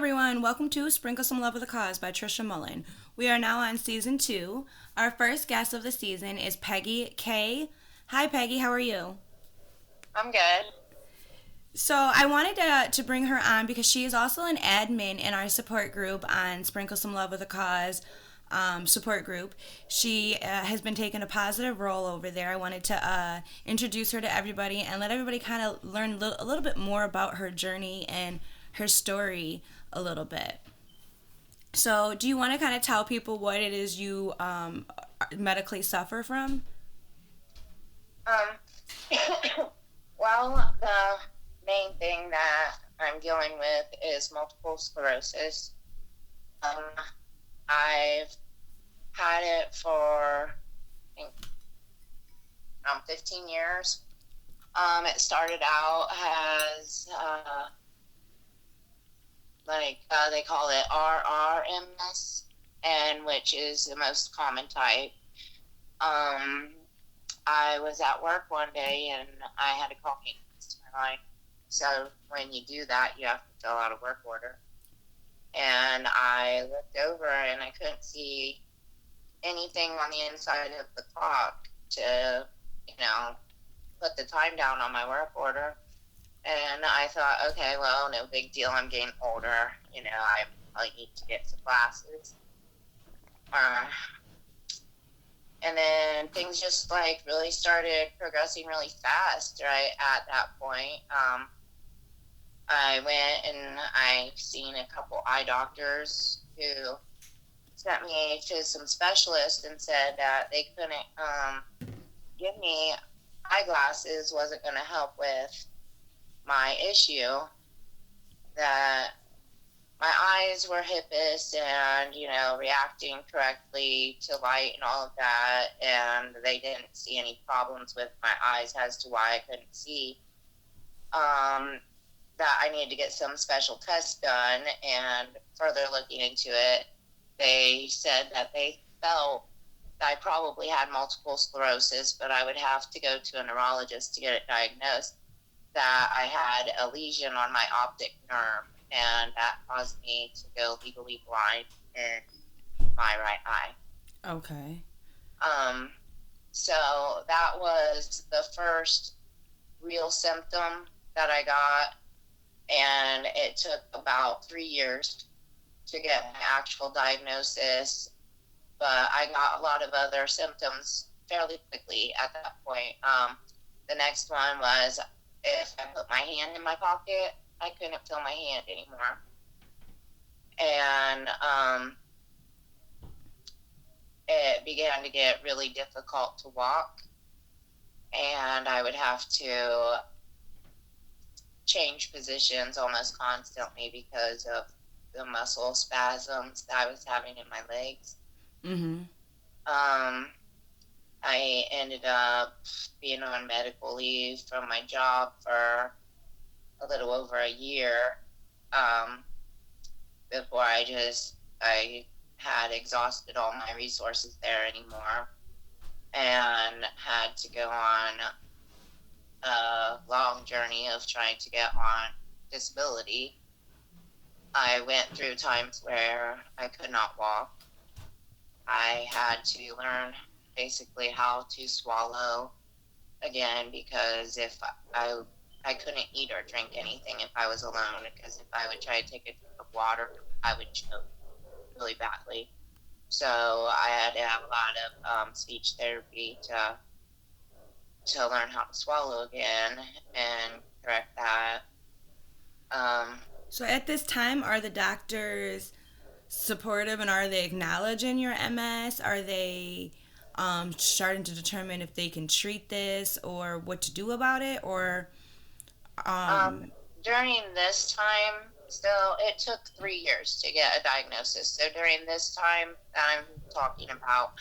everyone, welcome to Sprinkle Some Love with a Cause by Trisha Mullin. We are now on season 2. Our first guest of the season is Peggy K. Hi Peggy, how are you? I'm good. So I wanted to bring her on because she is also an admin in our support group on Sprinkle Some Love with a Cause support group. She has been taking a positive role over there. I wanted to introduce her to everybody and let everybody kind of learn a little bit more about her journey and her story a little bit. So, do you want to kind of tell people what it is you medically suffer from? Um, well, the main thing that I'm dealing with is multiple sclerosis. Um, I've had it for, I think, 15 years. It started out as, they call it RRMS, and which is the most common type. Um, I was at work one day and I had a call against my line. So when you do that, you have to fill out a work order. And I looked over and I couldn't see anything on the inside of the clock to, put the time down on my work order. And I thought, okay, well, no big deal. I'm getting older. I need to get some glasses. Uh, And then things just really started progressing really fast right at that point. I went and I seen a couple eye doctors who sent me to some specialists and said that they couldn't give me eyeglasses, wasn't going to help with my issue, that my eyes were hippus and, reacting correctly to light and all of that. And they didn't see any problems with my eyes as to why I couldn't see. That I needed to get some special tests done. And further looking into it, they said that they felt that I probably had multiple sclerosis, but I would have to go to a neurologist to get it diagnosed, that I had a lesion on my optic nerve, and that caused me to go legally blind in my right eye. Okay. Um, so that was the first real symptom that I got, and it took about 3 years to get my actual diagnosis, but I got a lot of other symptoms fairly quickly at that point. The next one was if I put my hand in my pocket, I couldn't feel my hand anymore. And it began to get really difficult to walk. And I would have to change positions almost constantly because of the muscle spasms that I was having in my legs. Mm-hmm. Um, I ended up being on medical leave from my job for a little over a year, before I had exhausted all my resources there anymore and had to go on a long journey of trying to get on disability. I went through times where I could not walk. I had to learn basically how to swallow again, because if I couldn't eat or drink anything if I was alone, because if I would try to take a drink of water, I would choke really badly. So I had to have a lot of speech therapy to learn how to swallow again and correct that. Um, So at this time, are the doctors supportive and are they acknowledging your MS? Are they starting to determine if they can treat this or what to do about it? Or um, um, During this time, still, it took 3 years to get a diagnosis. So during this time that I'm talking about,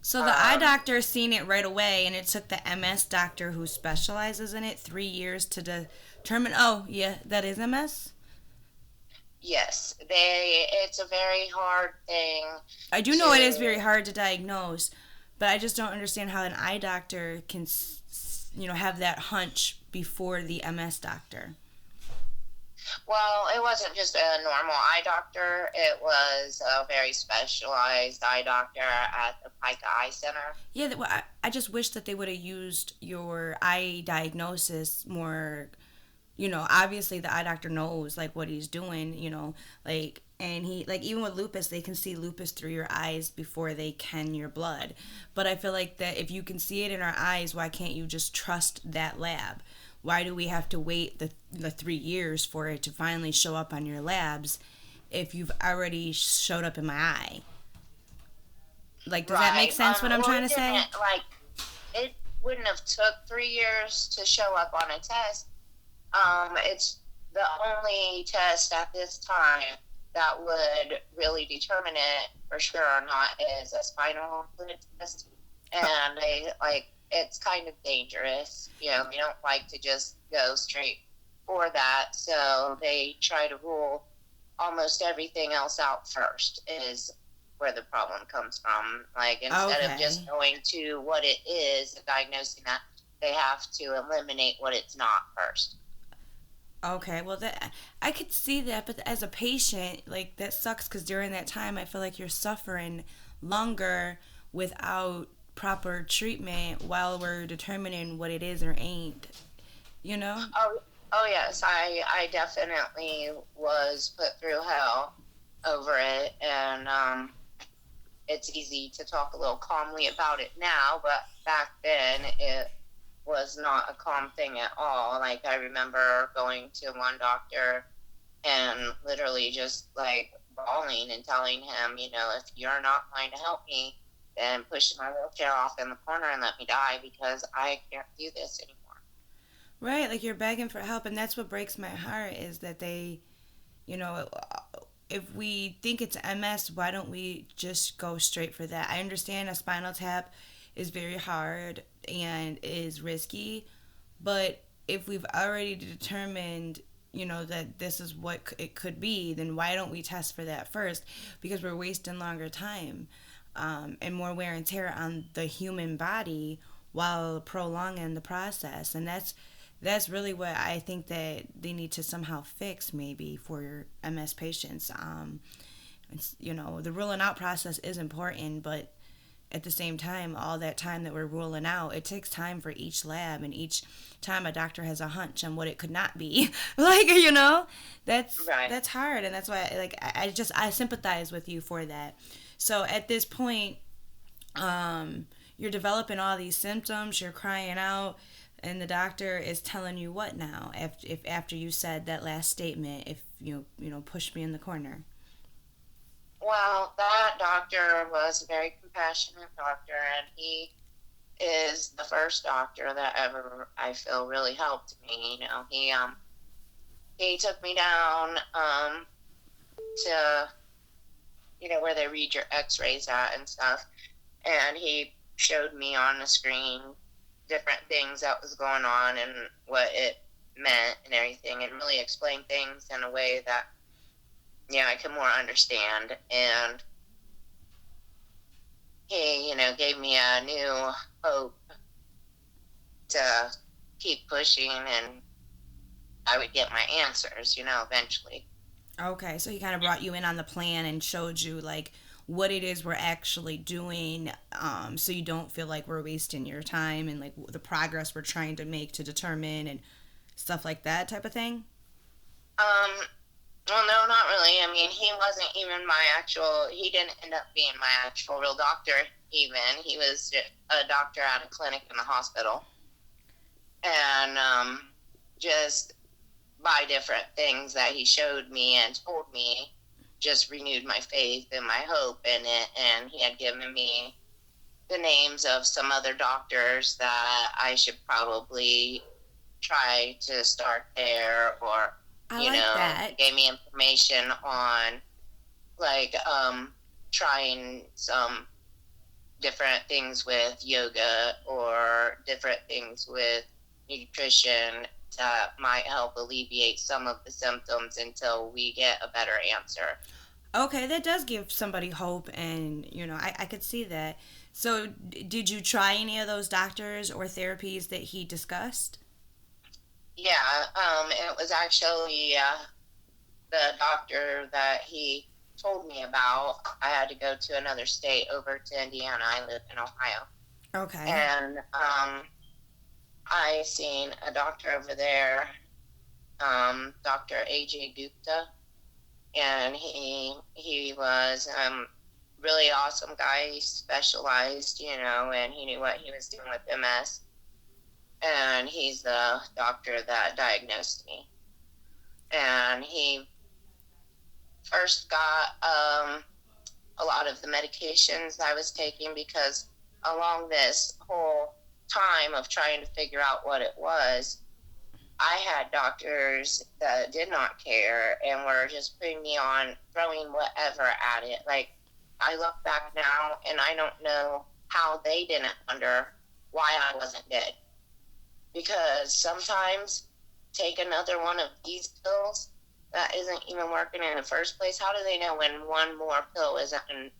so the eye um, doctor seen it right away, and it took the MS doctor who specializes in it 3 years to determine. Oh, yeah, that is MS. yes, it's a very hard thing I do know it is very to, hard to diagnose, but I just don't understand how an eye doctor can, have that hunch before the MS doctor. Well, it wasn't just a normal eye doctor. It was a very specialized eye doctor at the Pica Eye Center. Yeah, well, I just wish that they would have used your eye diagnosis more. Obviously the eye doctor knows like what he's doing, like, and he, like, even with lupus, they can see lupus through your eyes before they can your blood. But I feel like that if you can see it in our eyes, why can't you just trust that lab? Why do we have to wait the 3 years for it to finally show up on your labs if you've already showed up in my eye? Like, does that make Right. sense what I'm Well, trying it to say? didn't like it wouldn't have took 3 years to show up on a test. It's the only test at this time that would really determine it for sure or not is a spinal fluid test, and they like it's kind of dangerous. They don't like to just go straight for that, so they try to rule almost everything else out first. Is where the problem comes from. Like instead of Okay. just going to what it is and diagnosing that, they have to eliminate what it's not first. Okay, well, that I could see that, but as a patient, like, that sucks because during that time, I feel like you're suffering longer without proper treatment while we're determining what it is or ain't. You know? Oh, oh yes, I definitely was put through hell over it, and it's easy to talk a little calmly about it now, but back then it was not a calm thing at all. Like I remember going to one doctor and literally just like bawling and telling him, if you're not going to help me, then push my wheelchair off in the corner and let me die because I can't do this anymore. Right, like you're begging for help, and that's what breaks my heart is that they, you know, if we think it's MS, why don't we just go straight for that? I understand a spinal tap is very hard and is risky, but if we've already determined, that this is what it could be, then why don't we test for that first? Because we're wasting longer time, and more wear and tear on the human body while prolonging the process. And that's really what I think that they need to somehow fix, maybe for MS patients. The ruling out process is important, but at the same time, all that time that we're ruling out, it takes time for each lab, and each time a doctor has a hunch on what it could not be. Like, that's Right. that's hard, and that's why, like, I sympathize with you for that. So at this point, you're developing all these symptoms, you're crying out, and the doctor is telling you what now? If after you said that last statement, if push me in the corner. Well, that doctor was a very compassionate doctor, and he is the first doctor that ever I feel really helped me. He took me down to where they read your X-rays at and stuff, and he showed me on the screen different things that was going on and what it meant and everything, and really explained things in a way that I could more understand. And he, gave me a new hope to keep pushing, and I would get my answers, eventually. Okay, so he kind of brought you in on the plan and showed you like what it is we're actually doing, so you don't feel like we're wasting your time, and like the progress we're trying to make to determine and stuff like that type of thing. Um, well, no, not really. I mean, he wasn't even he didn't end up being my actual real doctor, even. He was a doctor at a clinic in the hospital. And just by different things that he showed me and told me, just renewed my faith and my hope in it. And he had given me the names of some other doctors that I should probably try to start there, or I like he that. gave me information on like trying some different things with yoga or different things with nutrition that might help alleviate some of the symptoms until we get a better answer. Okay, that does give somebody hope, and I could see that. So, did you try any of those doctors or therapies that he discussed? Yeah, it was actually the doctor that he told me about, I had to go to another state over to Indiana. I live in Ohio. Okay. And I seen a doctor over there, Dr. AJ Gupta, and he was really awesome guy. He specialized, and he knew what he was doing with MS. And he's the doctor that diagnosed me. And he first got a lot of the medications I was taking, because along this whole time of trying to figure out what it was, I had doctors that did not care and were just putting me on, throwing whatever at it. Like, I look back now and I don't know how they didn't wonder why I wasn't dead. Because sometimes take another one of these pills that isn't even working in the first place. How do they know when one more pill isn't going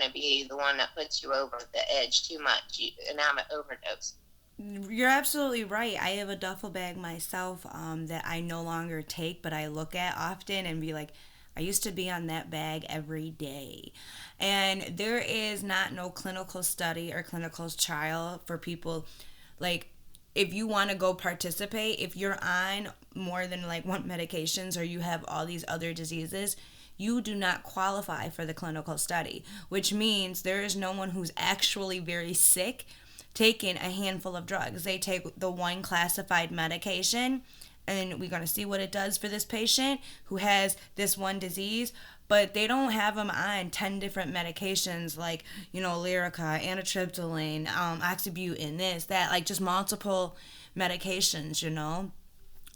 to be the one that puts you over the edge too much and have an overdose? You're absolutely right. I have a duffel bag myself that I no longer take, but I look at often and be like, I used to be on that bag every day. And there is not no clinical study or clinical trial for people like if you want to go participate, if you're on more than like one medications or you have all these other diseases, you do not qualify for the clinical study, which means there is no one who's actually very sick taking a handful of drugs. They take the one classified medication and we're going to see what it does for this patient who has this one disease, but they don't have them on 10 different medications like, Lyrica, amitriptyline, oxybutynin, this, that, like just multiple medications,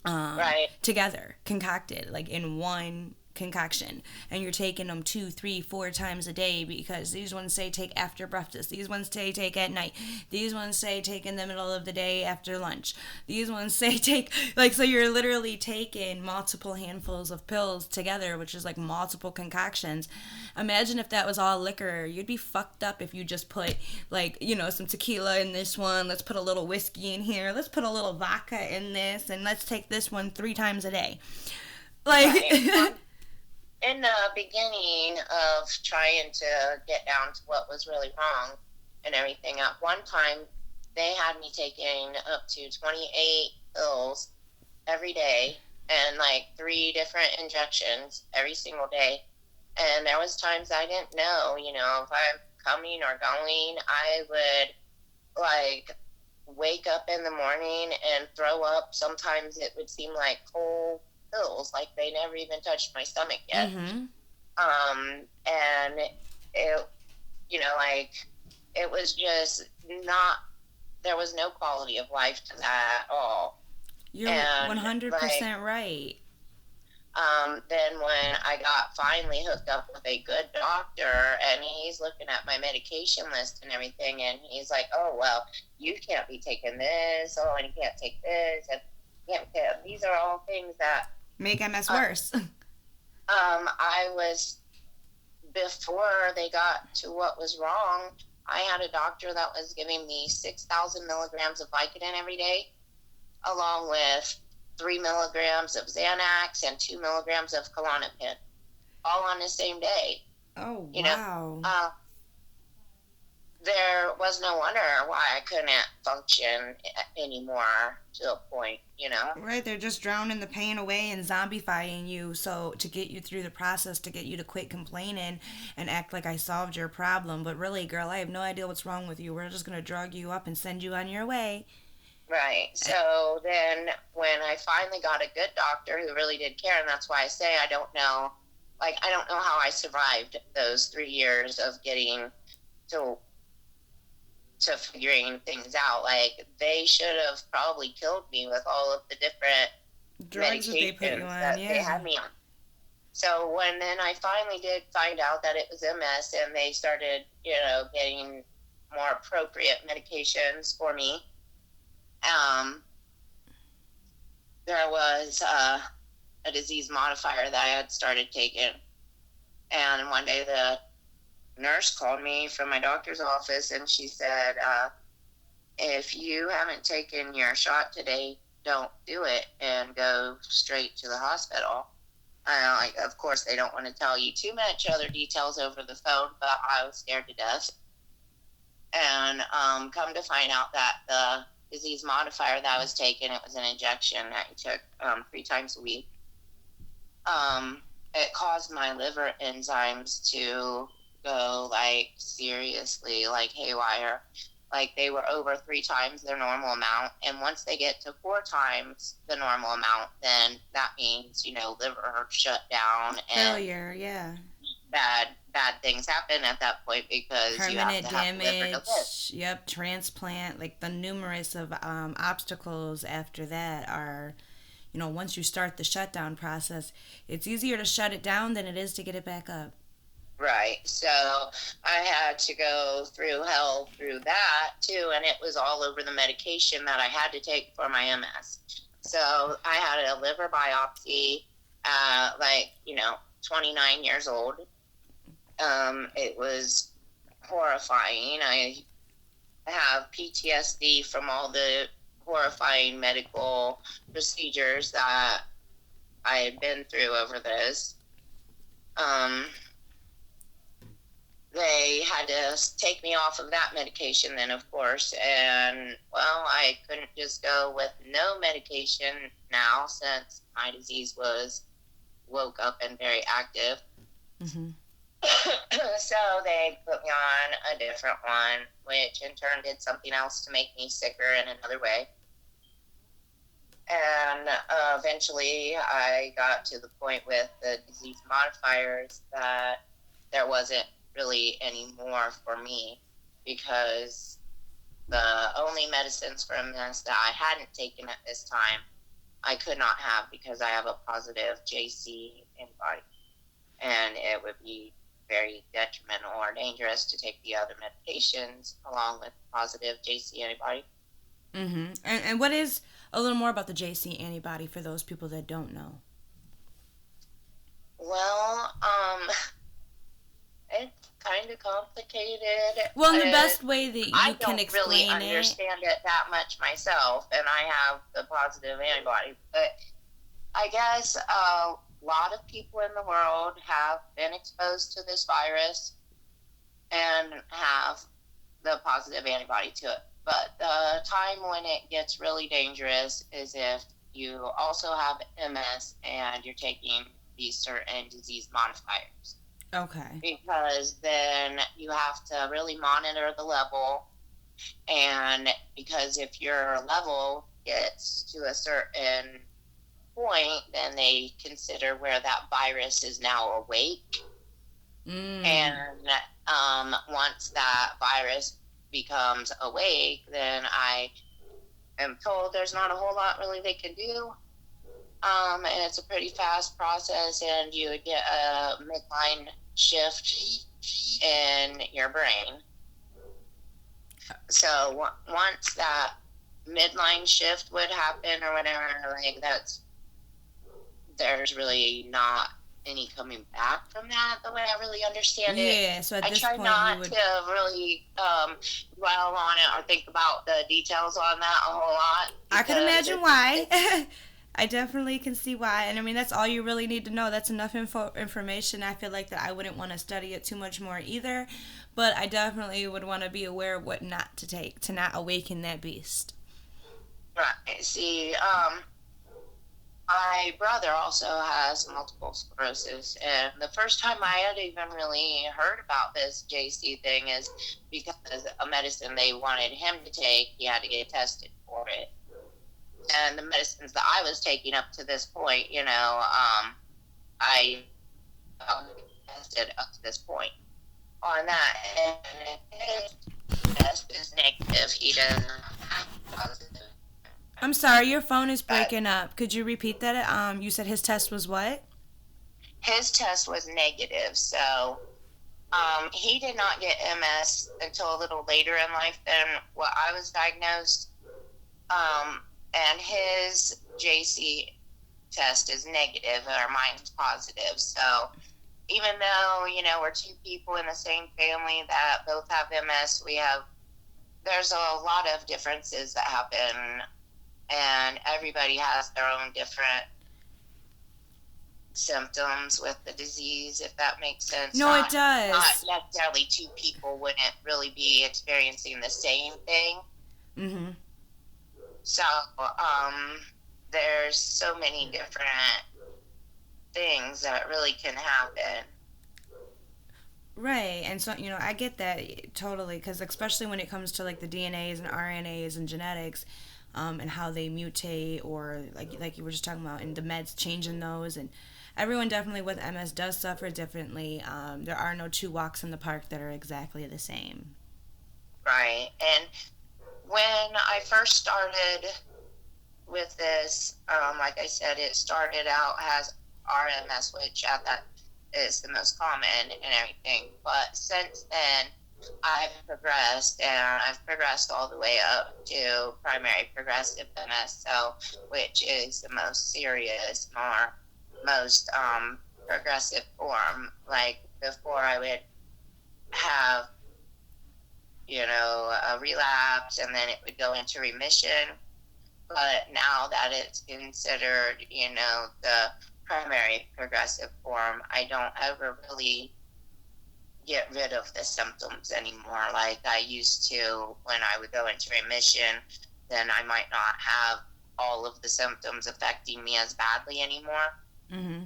Right. together, concocted, like in one concoction, and you're taking them 2, 3, 4 times a day because these ones say take after breakfast, these ones say take at night, these ones say take in the middle of the day after lunch, these ones say take, like, so you're literally taking multiple handfuls of pills together, which is like multiple concoctions. Imagine if that was all liquor. You'd be fucked up if you just put like, some tequila in this one, let's put a little whiskey in here, let's put a little vodka in this, and let's take this one 3 times a day, like Right. In the beginning of trying to get down to what was really wrong and everything, at one time they had me taking up to 28 pills every day and like 3 different injections every single day. And there was times I didn't know, if I'm coming or going. I would like wake up in the morning and throw up. Sometimes it would seem like whole pills, like they never even touched my stomach yet. mm-hmm. And it, like, it was just not, there was no quality of life to that at all. You're And 100% right. then when I got finally hooked up with a good doctor and he's looking at my medication list and everything, and he's like, oh, well, you can't be taking this, oh, and you can't take this, and these are all things that make MS worse. I was, before they got to what was wrong, I had a doctor that was giving me 6,000 milligrams of Vicodin every day, along with 3 milligrams of Xanax and 2 milligrams of Klonopin, all on the same day. Oh, wow. There was no wonder why I couldn't function anymore to a point, Right, they're just drowning the pain away and zombifying you, so to get you through the process, to get you to quit complaining and act like I solved your problem. But really, girl, I have no idea what's wrong with you. We're just going to drug you up and send you on your way. Right. So then when I finally got a good doctor who really did care, and that's why I say I don't know how I survived those 3 years of getting to figuring things out. Like, they should have probably killed me with all of the different drugs medications that they put you on, that yeah. they had me on. So when then I finally did find out that it was MS and they started, getting more appropriate medications for me, there was a disease modifier that I had started taking. And one day the nurse called me from my doctor's office and she said, if you haven't taken your shot today, don't do it and go straight to the hospital. Like, of course, they don't want to tell you too much other details over the phone, but I was scared to death. And come to find out that the disease modifier that I was taking, it was an injection that I took 3 times a week. It caused my liver enzymes to go like seriously, like haywire. Like they were over 3 times their normal amount, and once they get to 4 times the normal amount, then that means liver shut down and Failure, yeah. bad things happen at that point because you have Permanent to have liver to live. damage. Yep, transplant. Like the numerous of obstacles after that are, once you start the shutdown process, it's easier to shut it down than it is to get it back up. Right. So I had to go through hell through that too, and it was all over the medication that I had to take for my MS. So I had a liver biopsy at 29 years old. It was horrifying. I have PTSD from all the horrifying medical procedures that I had been through over this. They had to take me off of that medication then, of course, and well, I couldn't just go with no medication now since my disease was woke up and very active. Mm-hmm. So they put me on a different one, which in turn did something else to make me sicker in another way. And eventually I got to the point with the disease modifiers that there wasn't really any more for me, because the only medicines for MS that I hadn't taken at this time I could not have because I have a positive JC antibody, and it would be very detrimental or dangerous to take the other medications along with positive JC antibody. Mm-hmm. And what is a little more about the JC antibody for those people that don't know? Well, it's kind of complicated. Well, in the best way that I you can don't explain really understand it that much myself, and I have the positive antibody. But I guess a lot of people in the world have been exposed to this virus and have the positive antibody to it. But the time when it gets really dangerous is if you also have MS and you're taking these certain disease modifiers. Okay. Because then you have to really monitor the level, and because if your level gets to a certain point, then they consider where that virus is now awake. And once that virus becomes awake, then I am told there's not a whole lot really they can do. And it's a pretty fast process, and you would get a midline shift in your brain. So once that midline shift would happen or whatever, like there's really not any coming back from that the way I really understand it. Yeah, so at I this try point not you would... to really dwell on it or think about the details on that a whole lot. I can imagine why. I definitely can see why. And I mean, that's all you really need to know. That's enough information. I feel like that I wouldn't want to study it too much more either. But I definitely would want to be aware of what not to take to not awaken that beast. Right. See, my brother also has multiple sclerosis, and the first time I had even really heard about this JC thing is because a medicine they wanted him to take, he had to get tested for it. And the medicines that I was taking up to this point, I tested up to this point on that, and his test is negative. He doesn't have positive. I'm sorry, your phone is breaking up. Could you repeat that? You said his test was what? His test was negative, so he did not get MS until a little later in life than what I was diagnosed. And his JC test is negative, or mine's positive. So even though, we're two people in the same family that both have MS, there's a lot of differences that happen, and everybody has their own different symptoms with the disease, if that makes sense. No, it Not does. necessarily two people wouldn't really be experiencing the same thing. Mm-hmm. So there's so many different things that really can happen. Right, and so I get that totally, because especially when it comes to like the DNAs and RNAs and genetics, and how they mutate, or like you were just talking about, and the meds changing those, and everyone definitely with MS does suffer differently. There are no two walks in the park that are exactly the same. Right. And when I first started with this, like I said, it started out as RMS, which at that is the most common and everything. But since then, I've progressed all the way up to primary progressive MS, so which is the most serious, most progressive form. Like before, I would have a relapse, and then it would go into remission. But now that it's considered, the primary progressive form, I don't ever really get rid of the symptoms anymore like I used to. When I would go into remission, then I might not have all of the symptoms affecting me as badly anymore. Mm-hmm.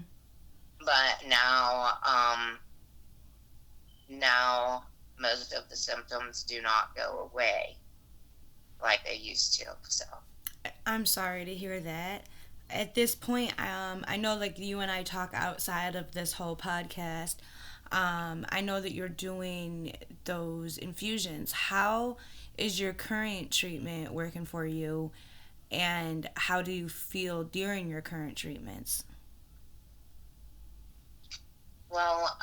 But now most of the symptoms do not go away like they used to. So I'm sorry to hear that. At this point, I know like you and I talk outside of this whole podcast. I know that you're doing those infusions. How is your current treatment working for you, and how do you feel during your current treatments? well,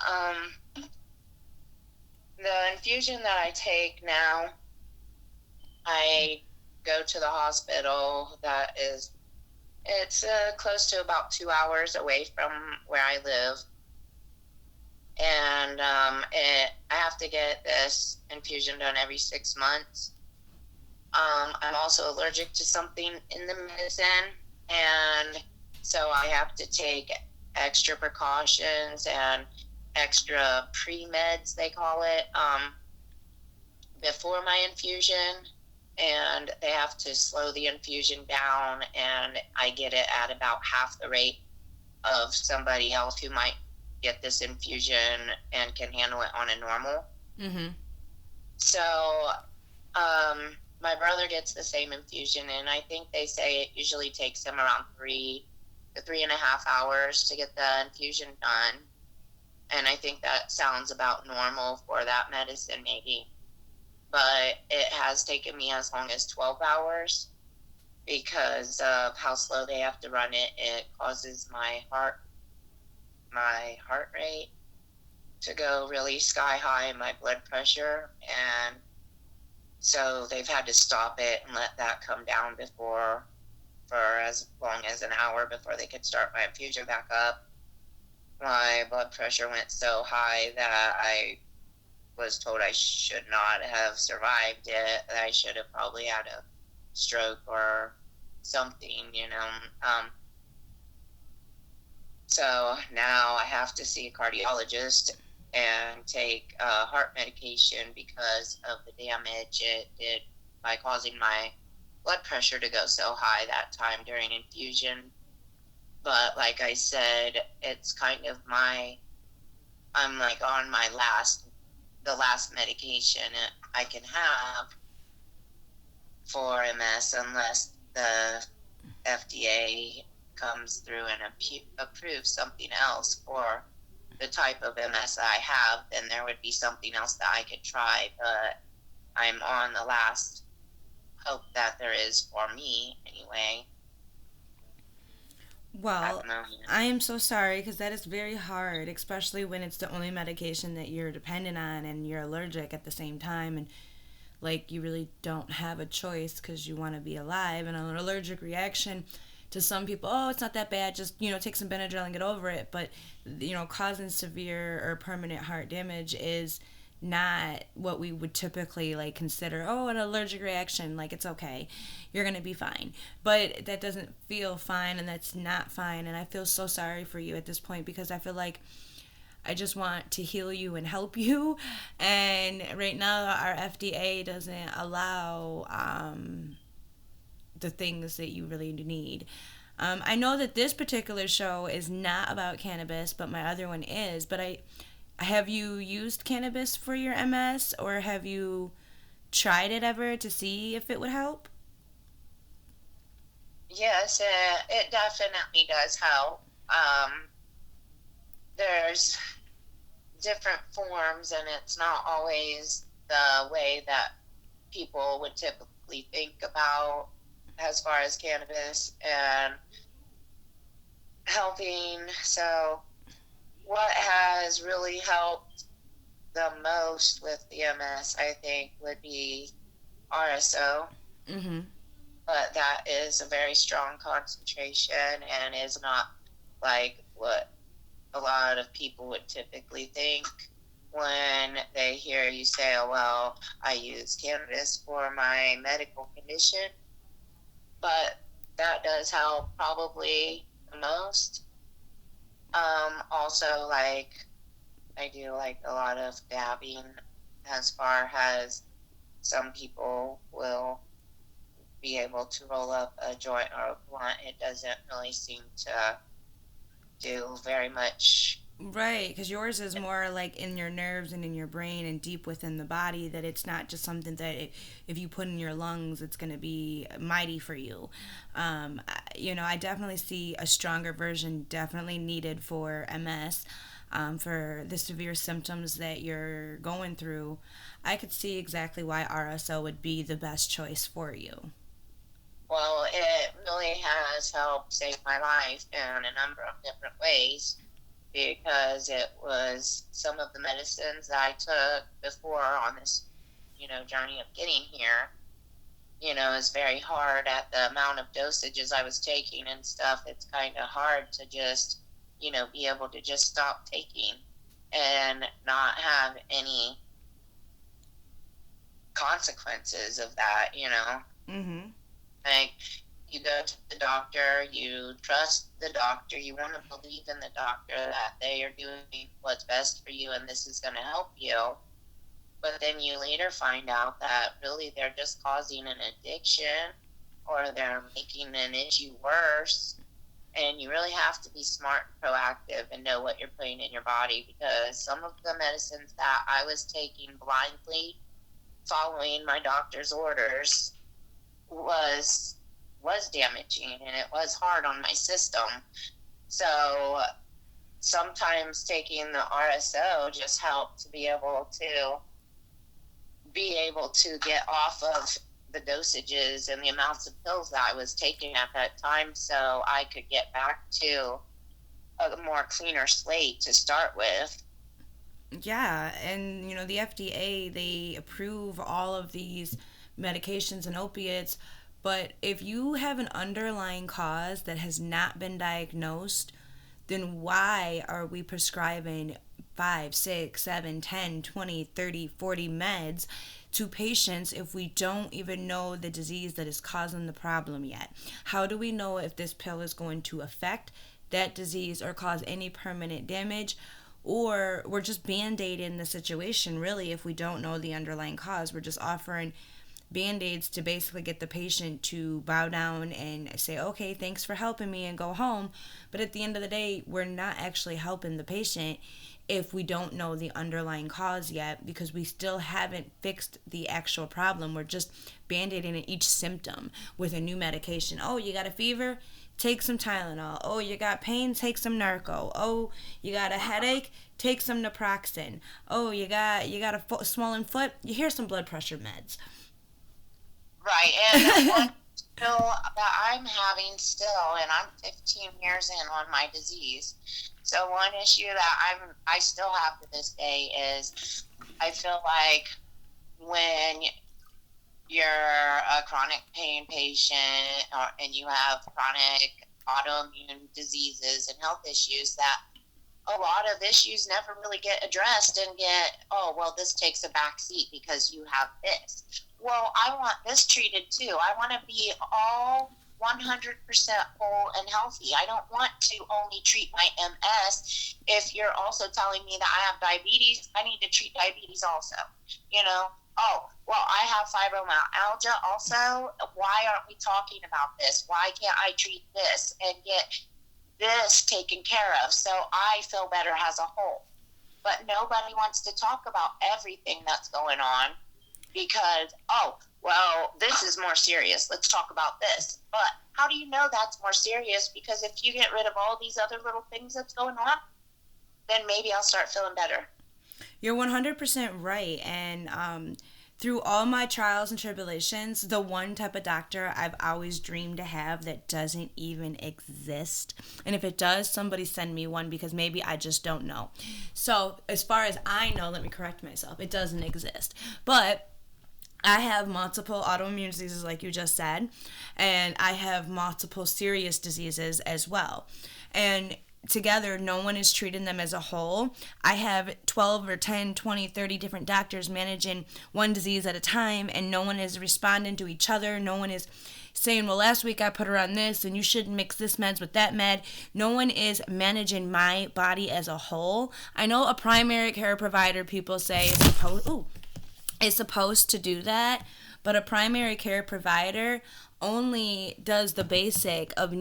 the infusion that I take now, I go to the hospital that is, it's close to about 2 hours away from where I live. And I have to get this infusion done every 6 months. I'm also allergic to something in the medicine, and so I have to take extra precautions and extra pre-meds, they call it, before my infusion. And they have to slow the infusion down, and I get it at about half the rate of somebody else who might get this infusion and can handle it on a normal. Mm-hmm. So, my brother gets the same infusion, and I think they say it usually takes him around 3 to 3.5 hours to get the infusion done. And I think that sounds about normal for that medicine, maybe. But it has taken me as long as 12 hours because of how slow they have to run it. It causes my heart rate to go really sky high, and my blood pressure, and so they've had to stop it and let that come down before, for as long as an hour before they could start my infusion back up. My blood pressure went so high that I was told I should not have survived it. I should have probably had a stroke or something. So now I have to see a cardiologist and take heart medication because of the damage it did by causing my blood pressure to go so high that time during infusion. But like I said, it's kind of I'm like on the last medication I can have for MS unless the FDA comes through and approves something else for the type of MS I have. Then there would be something else that I could try. But I'm on the last hope that there is for me anyway. At Well, the moment. I am so sorry, because that is very hard, especially when it's the only medication that you're dependent on and you're allergic at the same time, and like you really don't have a choice because you want to be alive. And an allergic reaction, to some people, oh, it's not that bad, just take some Benadryl and get over it. But causing severe or permanent heart damage is not what we would typically like consider, oh, an allergic reaction, like it's okay, you're gonna be fine. But that doesn't feel fine, and that's not fine, and I feel so sorry for you at this point, because I feel like I just want to heal you and help you. And right now our FDA doesn't allow the things that you really need. I know that this particular show is not about cannabis, but my other one is. But have you used cannabis for your MS, or have you tried it ever to see if it would help? Yes, it definitely does help. There's different forms, and it's not always the way that people would typically think about as far as cannabis and helping. So, what has really helped the most with the MS, I think, would be RSO. Mm-hmm. But that is a very strong concentration and is not like what a lot of people would typically think when they hear you say, oh, well, I use cannabis for my medical condition. But that does help probably the most. Also, like, I do like a lot of dabbing as far as some people will be able to roll up a joint or a blunt. It doesn't really seem to do very much. Right, because yours is more like in your nerves and in your brain and deep within the body, that it's not just something that if you put in your lungs, it's going to be mighty for you. I definitely see a stronger version definitely needed for MS, for the severe symptoms that you're going through. I could see exactly why RSO would be the best choice for you. Well, it really has helped save my life in a number of different ways because it was some of the medicines that I took before on this, journey of getting here. It's very hard at the amount of dosages I was taking and stuff. It's kind of hard to just, be able to just stop taking and not have any consequences of that. Mm-hmm. Like, you go to the doctor, you trust the doctor, you want to believe in the doctor that they are doing what's best for you and this is going to help you. But then you later find out that really they're just causing an addiction or they're making an issue worse. And you really have to be smart and proactive and know what you're putting in your body, because some of the medicines that I was taking blindly, following my doctor's orders, was damaging and it was hard on my system. So sometimes taking the RSO just helped to be able to get off of the dosages and the amounts of pills that I was taking at that time, so I could get back to a more cleaner slate to start with. Yeah, and the FDA, they approve all of these medications and opiates, but if you have an underlying cause that has not been diagnosed, then why are we prescribing 5, 6, 7, 10, 20, 30, 40 meds to patients if we don't even know the disease that is causing the problem yet? How do we know if this pill is going to affect that disease or cause any permanent damage? Or we're just band-aiding the situation, really, if we don't know the underlying cause. We're just offering band-aids to basically get the patient to bow down and say, okay, thanks for helping me, and go home. But at the end of the day, we're not actually helping the patient if we don't know the underlying cause yet, because we still haven't fixed the actual problem. We're just band-aiding each symptom with a new medication. Oh, you got a fever? Take some Tylenol. Oh, you got pain? Take some Narco. Oh, you got a headache? Take some naproxen. Oh, you got a swollen foot? Here's some blood pressure meds. Right, and one issue that I'm having still, and I'm 15 years in on my disease. So one issue that I still have to this day is I feel like when you're a chronic pain patient and you have chronic autoimmune diseases and health issues, that a lot of issues never really get addressed and get, oh, well, this takes a back seat because you have this. Well, I want this treated too. I want to be all 100% whole and healthy. I don't want to only treat my MS. If you're also telling me that I have diabetes, I need to treat diabetes also. You know, oh, well, I have fibromyalgia also. Why aren't we talking about this? Why can't I treat this and get this taken care of so I feel better as a whole? But nobody wants to talk about everything that's going on because, oh, well, this is more serious. Let's talk about this. But how do you know that's more serious? Because if you get rid of all these other little things that's going on, then maybe I'll start feeling better. You're 100% right. And through all my trials and tribulations, the one type of doctor I've always dreamed to have that doesn't even exist. And if it does, somebody send me one because maybe I just don't know. So, as far as I know, let me correct myself, it doesn't exist. But I have multiple autoimmune diseases, like you just said, and I have multiple serious diseases as well. And together, no one is treating them as a whole. I have 12 or 10, 20, 30 different doctors managing one disease at a time, and no one is responding to each other. No one is saying, well, last week I put her on this, and you shouldn't mix this meds with that med. No one is managing my body as a whole. I know a primary care provider, people say, is supposed to do that, but a primary care provider only does the basic of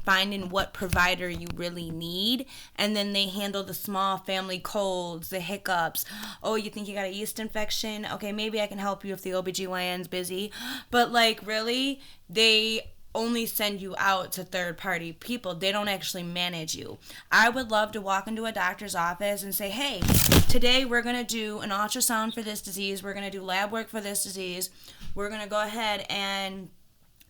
finding what provider you really need, and then they handle the small family colds, the hiccups. Oh, you think you got a yeast infection? Okay, maybe I can help you if the OBGYN's busy. But like, really, they only send you out to third party people. They don't actually manage you. I would love to walk into a doctor's office and say, hey, today we're going to do an ultrasound for this disease. We're going to do lab work for this disease. We're going to go ahead and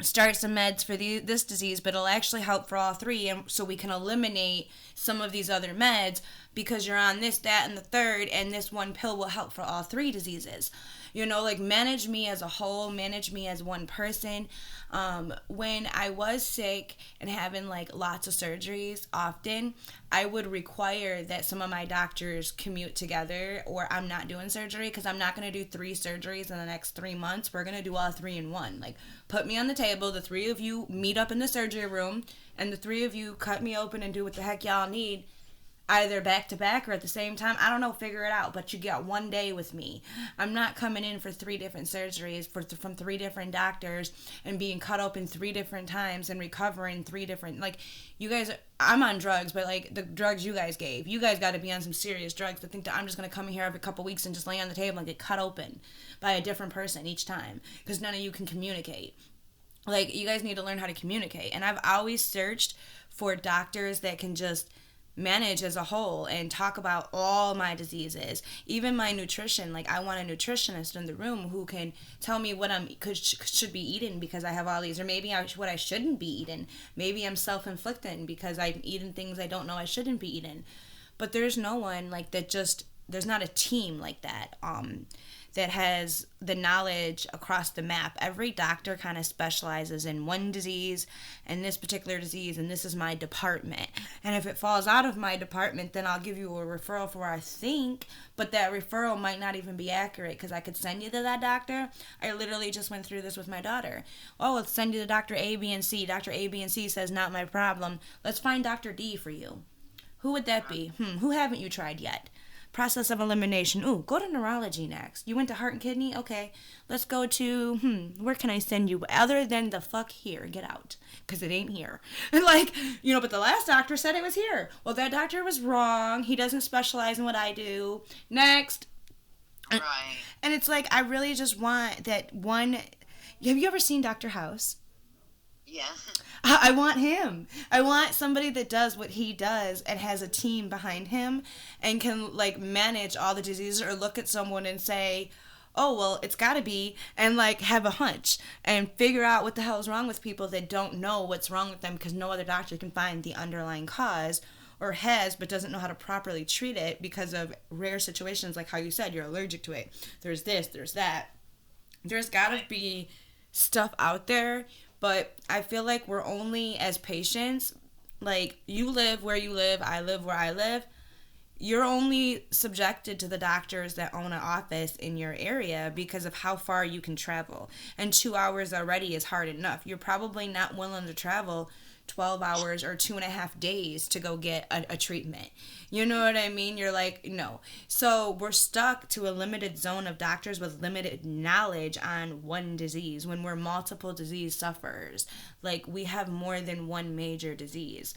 start some meds for this disease, but it'll actually help for all three, and so we can eliminate some of these other meds because you're on this, that, and the third, and this one pill will help for all three diseases. You know, like, manage me as a whole, manage me as one person. When I was sick and having like lots of surgeries, often I would require that some of my doctors commute together, or I'm not doing surgery because I'm not going to do 3 surgeries in the next 3 months. We're going to do all 3 in one. Like, put me on the table, the 3 of you meet up in the surgery room, and the 3 of you cut me open and do what the heck y'all need, either back to back or at the same time. I don't know, figure it out, but you get 1 day with me. I'm not coming in for 3 different surgeries from 3 different doctors and being cut open 3 different times and recovering 3 different, like, you guys, I'm on drugs, but like the drugs you guys gave, you guys got to be on some serious drugs to think that I'm just going to come in here every couple weeks and just lay on the table and get cut open by a different person each time because none of you can communicate. Like, you guys need to learn how to communicate. And I've always searched for doctors that can just manage as a whole and talk about all my diseases, even my nutrition. Like, I want a nutritionist in the room who can tell me what should be eating because I have all these, or maybe what I shouldn't be eating. Maybe I'm self-inflicting because I'm eating things I don't know I shouldn't be eating. But there's no one like that. Just, there's not a team like that that has the knowledge across the map. Every doctor kind of specializes in one disease and this particular disease, and this is my department. And if it falls out of my department, then I'll give you a referral for where I think, but that referral might not even be accurate because I could send you to that doctor. I literally just went through this with my daughter. Oh, let's send you to Dr. A, B, and C. Dr. A, B, and C says not my problem. Let's find Dr. D for you. Who would that be? Who haven't you tried yet? Process of elimination. Ooh, go to neurology next. You went to heart and kidney? Okay. Let's go to, where can I send you? Other than the fuck here. Get out. Because it ain't here. And like, but the last doctor said it was here. Well, that doctor was wrong. He doesn't specialize in what I do. Next. Right. And it's like, I really just want that one. Have you ever seen Dr. House? Yeah. I want him. I want somebody that does what he does and has a team behind him and can like manage all the diseases, or look at someone and say, oh, well, it's got to be, and like have a hunch and figure out what the hell is wrong with people that don't know what's wrong with them because no other doctor can find the underlying cause, or has but doesn't know how to properly treat it because of rare situations like how you said you're allergic to it. There's this, there's that. There's got to be stuff out there. But I feel like we're only, as patients, like, you live where you live, I live where I live. you're only subjected to the doctors that own an office in your area because of how far you can travel. And 2 hours already is hard enough. You're probably not willing to travel 12 hours or 2.5 days to go get a treatment. You know what I mean? You're like, no. So we're stuck to a limited zone of doctors with limited knowledge on one disease when we're multiple disease sufferers. Like, we have more than one major disease.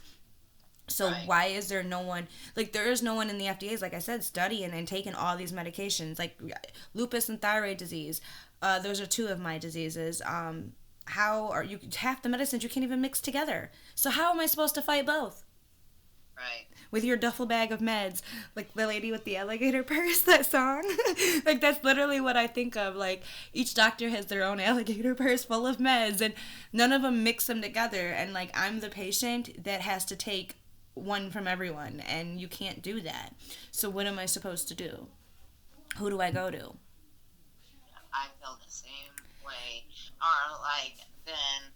So Right. why is there no one, like, there is no one in the FDA's, like I said, studying and taking all these medications, like lupus and thyroid disease. Those are two of my diseases. How are you, half the medicines you can't even mix together. So how am I supposed to fight both? Right. With your duffel bag of meds, like the lady with the alligator purse, that song. Like, that's literally what I think of. Like, each doctor has their own alligator purse full of meds, and none of them mix them together. And, like, I'm the patient that has to take one from everyone, and you can't do that. So what am I supposed to do? Who do I go to? I feel the same way. Or like then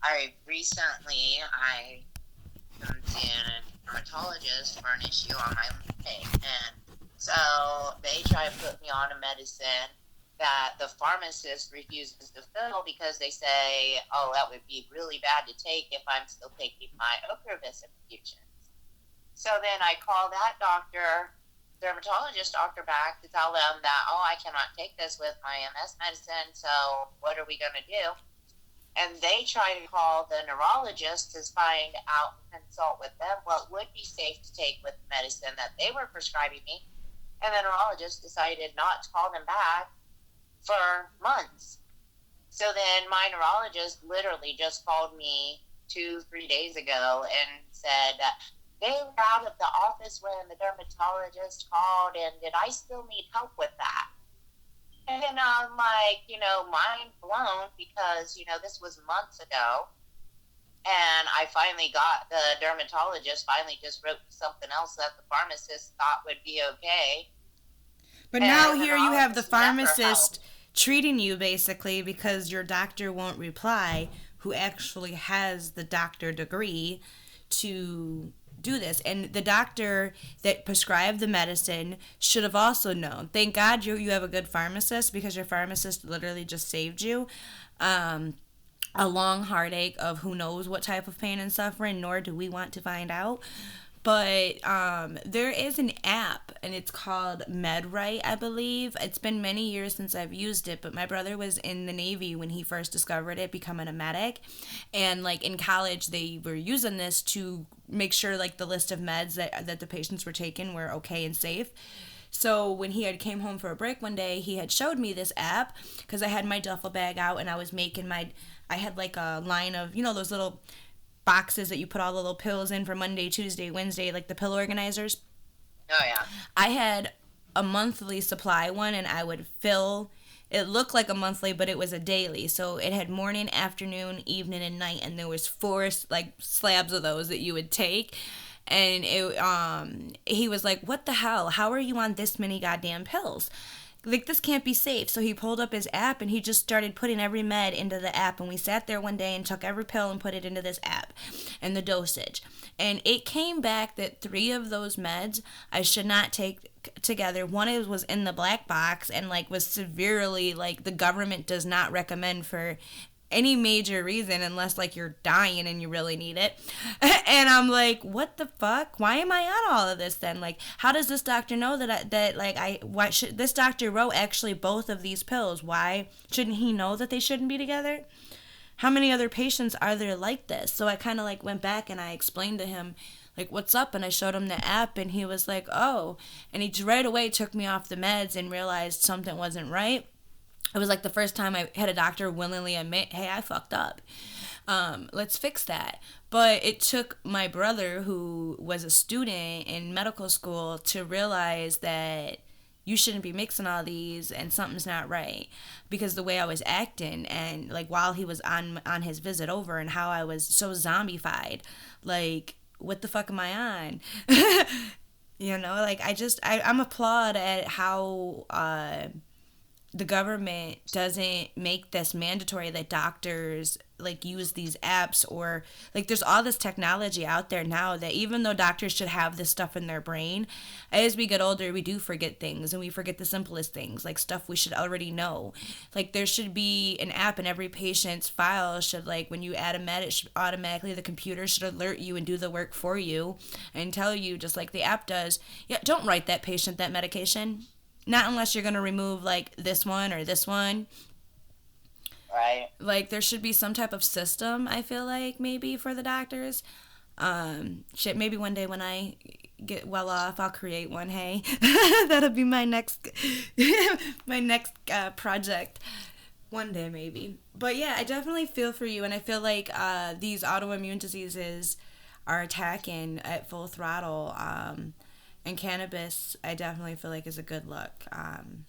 I come to a dermatologist for an issue on my leg, and so they try to put me on a medicine that the pharmacist refuses to fill because they say, oh, that would be really bad to take if I'm still taking my Ocrevus infusions. So then I call that dermatologist doctor back to tell them that, oh, I cannot take this with my MS medicine, so what are we going to do? And they try to call the neurologist to find out and consult with them what would be safe to take with the medicine that they were prescribing me. And the neurologist decided not to call them back for months. So then my neurologist literally just called me 2-3 days ago and said that they were out of the office when the dermatologist called, and did I still need help with that? And then I'm like, mind blown because, this was months ago. And I finally got the dermatologist finally just wrote something else that the pharmacist thought would be okay. But now here you have the pharmacist treating you basically because your doctor won't reply, who actually has the doctor degree to do this. And the doctor that prescribed the medicine should have also known. Thank God you have a good pharmacist, because your pharmacist literally just saved you a long heartache of who knows what type of pain and suffering, nor do we want to find out. But there is an app, and it's called MedRight, I believe. It's been many years since I've used it, but my brother was in the Navy when he first discovered it, becoming a medic. And, like, in college, they were using this to make sure, like, the list of meds that the patients were taking were okay and safe. So when he had came home for a break one day, he had showed me this app because I had my duffel bag out and I was making I had, like, a line of, those little boxes that you put all the little pills in for Monday, Tuesday, Wednesday, like the pill organizers. Oh, yeah. I had a monthly supply one, and I would fill, it looked like a monthly, but it was a daily. So it had morning, afternoon, evening, and night, and there was 4, like, slabs of those that you would take. And he was like, what the hell? How are you on this many goddamn pills? Like, this can't be safe. So he pulled up his app and he just started putting every med into the app, and we sat there one day and took every pill and put it into this app and the dosage. And it came back that 3 of those meds I should not take together. One was in the black box and, like, was severely, like, the government does not recommend for any major reason unless, like, you're dying and you really need it. And I'm like, what the fuck? Why am I on all of this then? Like, how does this doctor know why should this doctor wrote actually both of these pills? Why shouldn't he know that they shouldn't be together? How many other patients are there like this? So I kind of, like, went back and I explained to him, like, what's up? And I showed him the app, and he was like, oh. And he right away took me off the meds and realized something wasn't right. It was like the first time I had a doctor willingly admit, hey, I fucked up. Let's fix that. But it took my brother, who was a student in medical school, to realize that you shouldn't be mixing all these and something's not right. Because the way I was acting, and, like, while he was on his visit over, and how I was so zombified, like, what the fuck am I on? Like, I'm applaud at how the government doesn't make this mandatory that doctors, like use these apps, or like there's all this technology out there now that even though doctors should have this stuff in their brain, as we get older we do forget things, and we forget the simplest things, like stuff we should already know. Like there should be an app in every patient's file, should like when you add a med, it should automatically, the computer should alert you and do the work for you and tell you, just like the app does, yeah, don't write that patient that medication, not unless you're going to remove like this one or this one. Right. Like there should be some type of system, I feel like, maybe for the doctors. Shit, maybe one day when I get well off, I'll create one. Hey, that'll be my next my next project one day maybe. But yeah, I definitely feel for you, and I feel like these autoimmune diseases are attacking at full throttle. And cannabis, I definitely feel like is a good look. I'm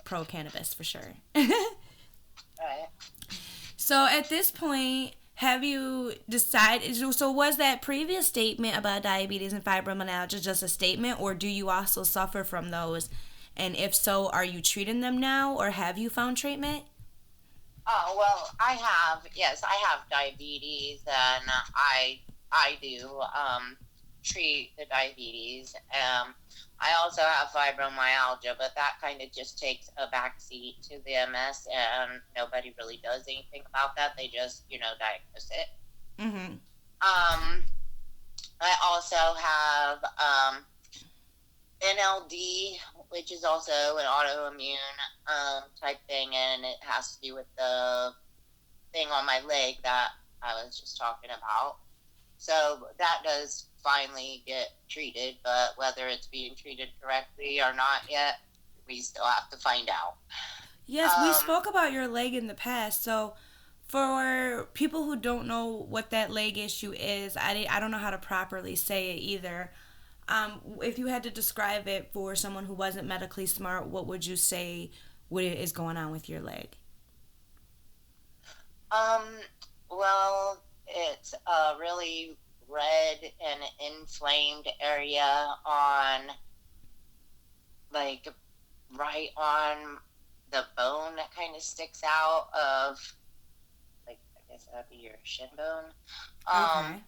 pro cannabis for sure. Right. So at this point, have you decided? So was that previous statement about diabetes and fibromyalgia just a statement, or do you also suffer from those? And if so, are you treating them now, or have you found treatment? Oh, well, I have, yes, I have diabetes, and I do treat the diabetes. I also have fibromyalgia, but that kind of just takes a backseat to the MS, and nobody really does anything about that. They just, diagnose it. Mm-hmm. I also have NLD, which is also an autoimmune type thing, and it has to do with the thing on my leg that I was just talking about. So that does finally get treated, but whether it's being treated correctly or not yet, we still have to find out. Yes, we spoke about your leg in the past. So for people who don't know what that leg issue is, I don't know how to properly say it either. If you had to describe it for someone who wasn't medically smart, what would you say what is going on with your leg? Well, it's a really red and inflamed area on, like, right on the bone that kind of sticks out of, like, I guess that'd be your shin bone. Okay.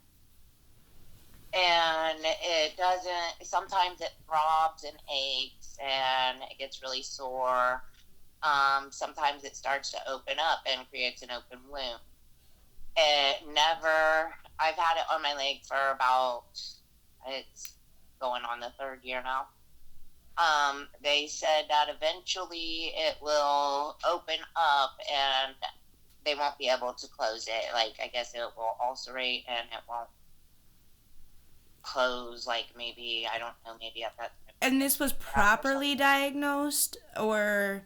And it doesn't, sometimes it throbs and aches and it gets really sore. Sometimes it starts to open up and creates an open wound. It never, I've had it on my leg for about, it's going on the third year now. They said that eventually it will open up and they won't be able to close it. Like, I guess it will ulcerate and it won't close, like maybe, I don't know, maybe at that time. And this was properly diagnosed, or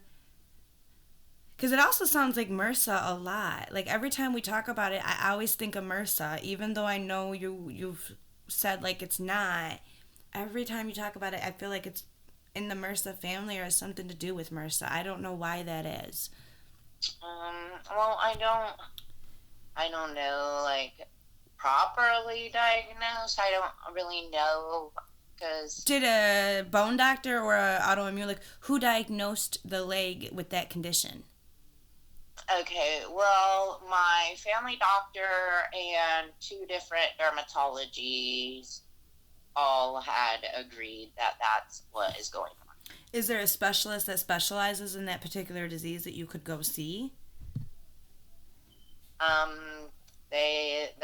because it also sounds like MRSA a lot. Like every time we talk about it, I always think of MRSA, even though I know you've said like it's not. Every time you talk about it, I feel like it's in the MRSA family or has something to do with MRSA. I don't know why that is. Well, I don't know, like, properly diagnosed. I don't really know, because Did a bone doctor or a autoimmune, like, who diagnosed the leg with that condition? okay, well, my family doctor and two different dermatologies all had agreed that that's what is going on. Is there a specialist that specializes in that particular disease that you could go see?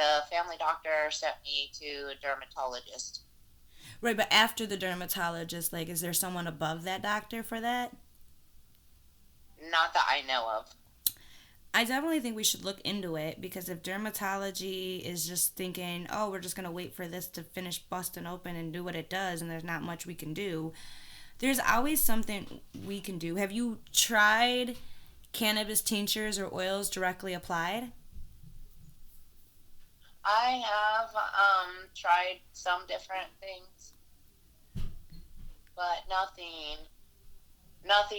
The family doctor sent me to a dermatologist. Right, but after the dermatologist, like, is there someone above that doctor for that? Not that I know of. I definitely think we should look into it, because if dermatology is just thinking, oh, we're just going to wait for this to finish busting open and do what it does, and there's not much we can do, there's always something we can do. Have you tried cannabis tinctures or oils directly applied? I have tried some different things, but nothing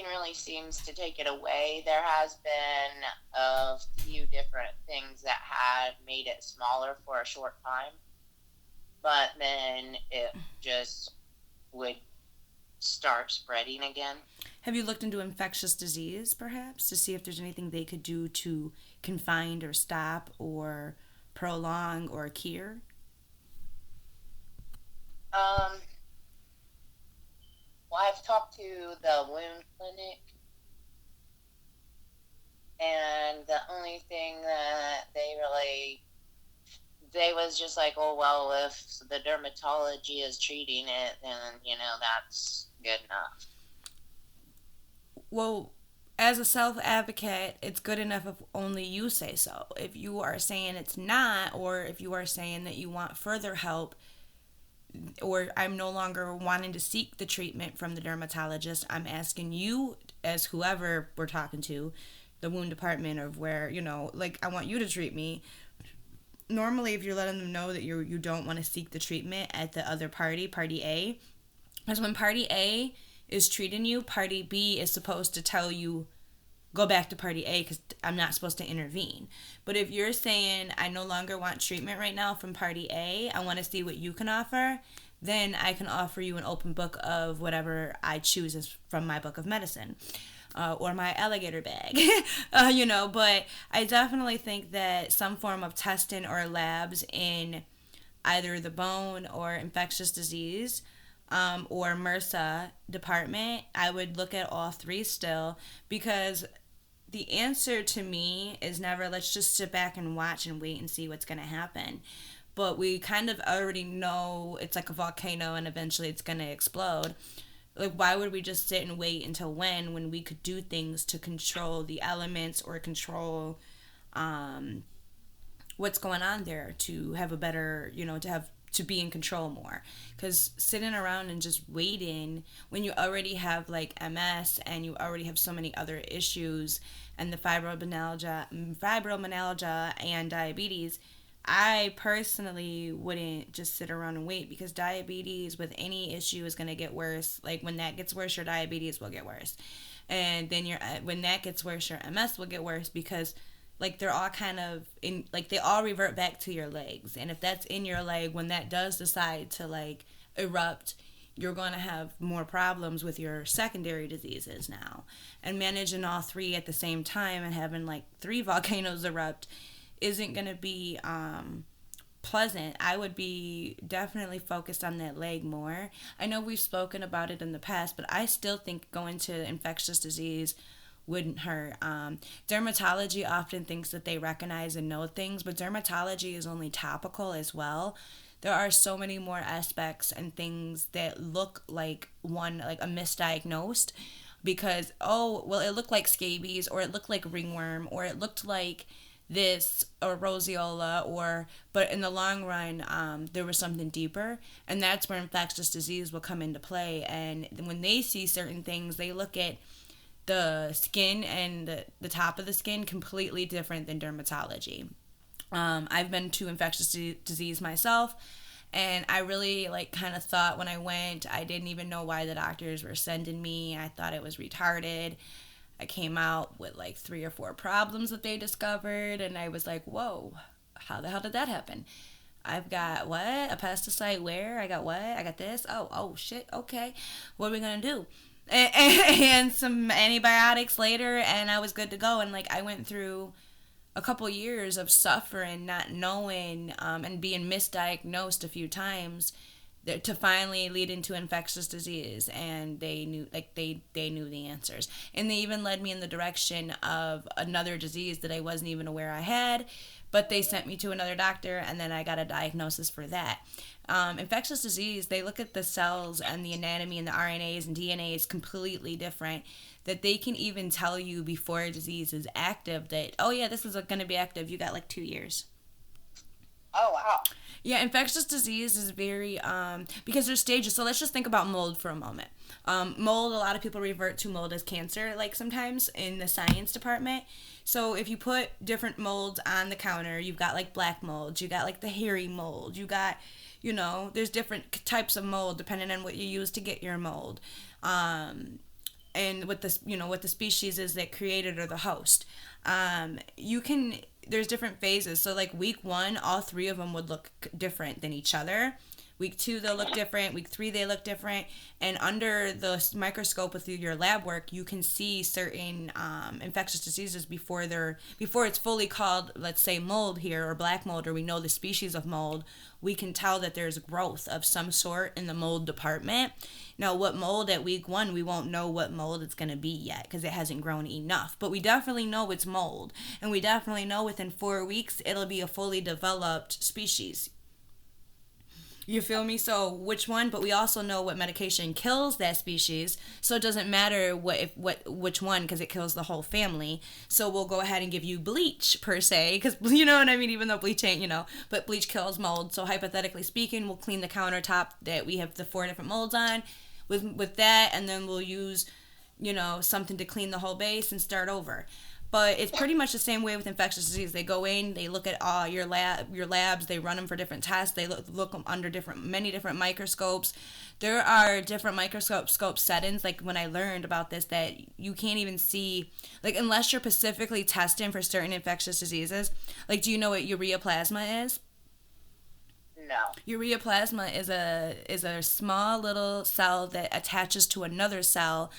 really seems to take it away. There has been a few different things that had made it smaller for a short time, but then it just would start spreading again. Have you looked into infectious disease, perhaps, to see if there's anything they could do to confine or stop or prolong or cure? Um, well, I've talked to the wound clinic, and the only thing that they was just like, oh well, if the dermatology is treating it, then that's good enough. Well, as a self advocate, it's good enough if only you say so. If you are saying it's not, or if you are saying that you want further help, or I'm no longer wanting to seek the treatment from the dermatologist, I'm asking you, as whoever we're talking to, the wound department, of where, like, I want you to treat me. Normally, if you're letting them know that you don't want to seek the treatment at the other party A, because when party A is treating you, party B is supposed to tell you, go back to party A, because I'm not supposed to intervene. But if you're saying, I no longer want treatment right now from party A, I want to see what you can offer, then I can offer you an open book of whatever I choose as from my book of medicine. Or my alligator bag, but I definitely think that some form of testing or labs in either the bone or infectious disease, or MRSA department, I would look at all three still, because the answer to me is never, let's just sit back and watch and wait and see what's going to happen. But we kind of already know it's like a volcano and eventually it's going to explode. Like, why would we just sit and wait until when we could do things to control the elements or control what's going on there, to have a better, to be in control more? Because sitting around and just waiting when you already have like MS and you already have so many other issues, and the fibromyalgia and diabetes, I personally wouldn't just sit around and wait, because diabetes with any issue is going to get worse. Like, when that gets worse, your diabetes will get worse. And then when that gets worse, your MS will get worse, because like they're all kind of in, like they all revert back to your legs. And if that's in your leg, when that does decide to like erupt, you're going to have more problems with your secondary diseases now. And managing all three at the same time and having like three volcanoes erupt isn't going to be pleasant. I would be definitely focused on that leg more. I know we've spoken about it in the past, but I still think going to infectious disease wouldn't hurt. Dermatology often thinks that they recognize and know things, but dermatology is only topical as well. There are so many more aspects and things that look like a misdiagnosed, because, oh, well, it looked like scabies, or it looked like ringworm, or it looked like this or roseola, but in the long run, there was something deeper. And that's where infectious disease will come into play. And when they see certain things, they look at the skin and the top of the skin completely different than dermatology. I've been to infectious disease myself, and I really kind of thought when I went, I didn't even know why the doctors were sending me. I thought it was retarded. I came out with like 3 or 4 problems that they discovered, and I was like, whoa, how the hell did that happen? I've got what? A pesticide where? I got what? I got this? Oh shit, okay. What are we gonna do? And some antibiotics later, and I was good to go. And like, I went through a couple years of suffering, not knowing, and being misdiagnosed a few times, to finally lead into infectious disease. And they knew, they knew the answers, and they even led me in the direction of another disease that I wasn't even aware I had, but they sent me to another doctor, and then I got a diagnosis for that. Infectious disease, they look at the cells and the anatomy and the RNAs and DNA is completely different, that they can even tell you before a disease is active that, oh yeah, this is going to be active, you got like 2 years. Oh, wow. Yeah, infectious disease is very, because there's stages. So let's just think about mold for a moment. Mold, a lot of people revert to mold as cancer, like sometimes in the science department. So if you put different molds on the counter, you've got like black mold, you got like the hairy mold, you got, there's different types of mold depending on what you use to get your mold. And what the species is that created, or the host. There's different phases. So like week 1, all 3 of them would look different than each other. Week 2, they'll look different. Week 3, they look different. And under the microscope with your lab work, you can see certain infectious diseases before it's fully called, let's say, mold here or black mold, or we know the species of mold. We can tell that there's growth of some sort in the mold department. Now, what mold at week 1, we won't know what mold it's going to be yet because it hasn't grown enough. But we definitely know it's mold. And we definitely know within 4 weeks it'll be a fully developed species. You feel me? So which one? But we also know what medication kills that species. So it doesn't matter which one, because it kills the whole family. So we'll go ahead and give you bleach per se, because you know what I mean. Even though bleach ain't, but bleach kills mold. So hypothetically speaking, we'll clean the countertop that we have the 4 different molds on with that, and then we'll use something to clean the whole base and start over. But it's pretty much the same way with infectious disease. They go in, they look at your labs, they run them for different tests, they look them under many different microscopes. There are different microscope settings, like when I learned about this, that you can't even see, like unless you're specifically testing for certain infectious diseases. Like, do you know what ureaplasma is? No. Ureaplasma is a small little cell that attaches to another cell.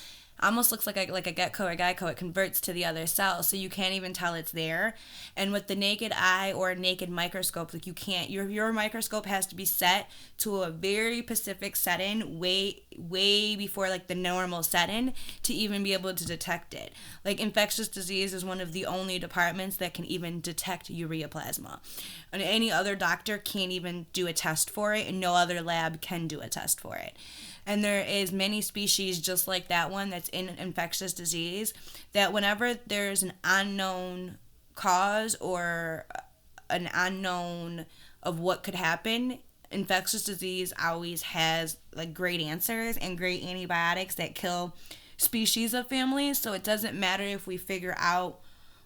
Almost looks like a Getco or Geico. It converts to the other cell, so you can't even tell it's there. And with the naked eye or a naked microscope, like you can't. Your microscope has to be set to a very specific setting, way before like the normal setting, to even be able to detect it. Like infectious disease is one of the only departments that can even detect ureaplasma, and any other doctor can't even do a test for it, and no other lab can do a test for it. And there is many species just like that one that's in infectious disease, that whenever there's an unknown cause or an unknown of what could happen, infectious disease always has like great answers and great antibiotics that kill species of families. So it doesn't matter if we figure out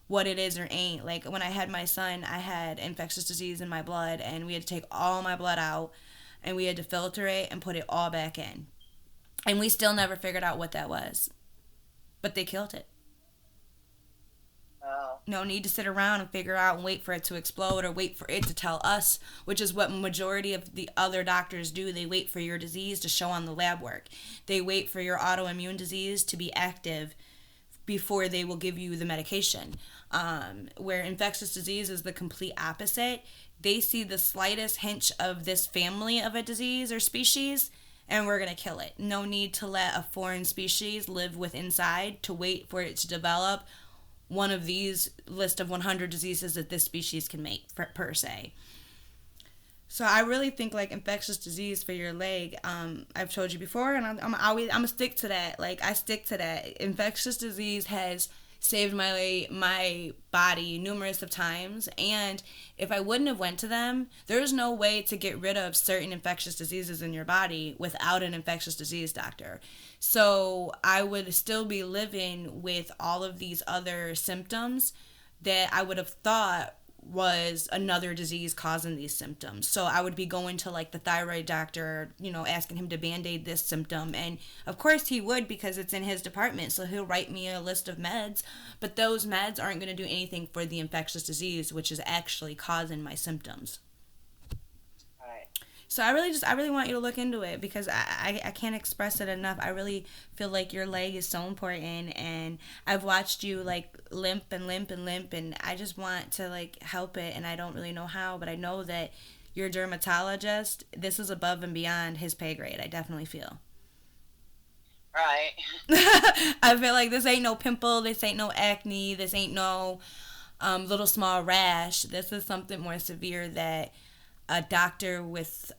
what it is or ain't. Like when I had my son, I had infectious disease in my blood, and we had to take all my blood out, and we had to filter it and put it all back in. And we still never figured out what that was. But they killed it. Oh. No need to sit around and figure out and wait for it to explode or wait for it to tell us, which is what majority of the other doctors do. They wait for your disease to show on the lab work. They wait for your autoimmune disease to be active before they will give you the medication. Where infectious disease is the complete opposite. They see the slightest hint of this family of a disease or species, and we're going to kill it. No need to let a foreign species live with inside to wait for it to develop one of these list of 100 diseases that this species can make per se. So I really think like infectious disease for your leg, I've told you before, and I'm gonna stick to that. Like I stick to that. Infectious disease has saved my body numerous of times, and if I wouldn't have went to them, there's no way to get rid of certain infectious diseases in your body without an infectious disease doctor. So I would still be living with all of these other symptoms that I would have thought was another disease causing these symptoms. So I would be going to like the thyroid doctor, asking him to band-aid this symptom, and of course he would, because it's in his department, so he'll write me a list of meds, but those meds aren't going to do anything for the infectious disease, which is actually causing my symptoms. So I really want you to look into it, because I can't express it enough. I really feel like your leg is so important, and I've watched you like limp, and I just want to like help it, and I don't really know how, but I know that your dermatologist, this is above and beyond his pay grade. I definitely feel. Right. I feel like this ain't no pimple, this ain't no acne, this ain't no little small rash. This is something more severe that a doctor with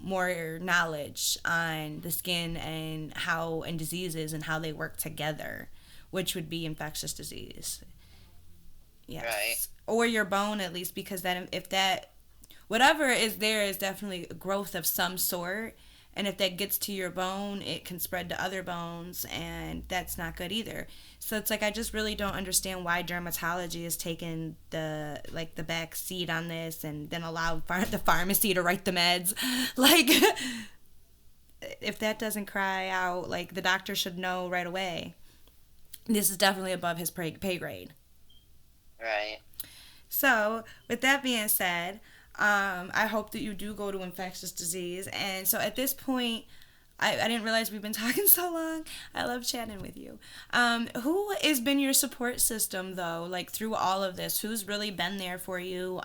more knowledge on the skin and diseases and how they work together, which would be infectious disease. Yes. Right. Or your bone, at least, because then if that, whatever is there is definitely growth of some sort. And if that gets to your bone, it can spread to other bones, and that's not good either. So it's like, I just really don't understand why dermatology is taking the back seat on this, and then allow the pharmacy to write the meds. Like, if that doesn't cry out, like, the doctor should know right away. This is definitely above his pay grade. Right. So, with that being said, I hope that you do go to infectious disease. And so at this point, I didn't realize we've been talking so long. I love chatting with you. Who has been your support system, though, like through all of this? Who's really been there for you,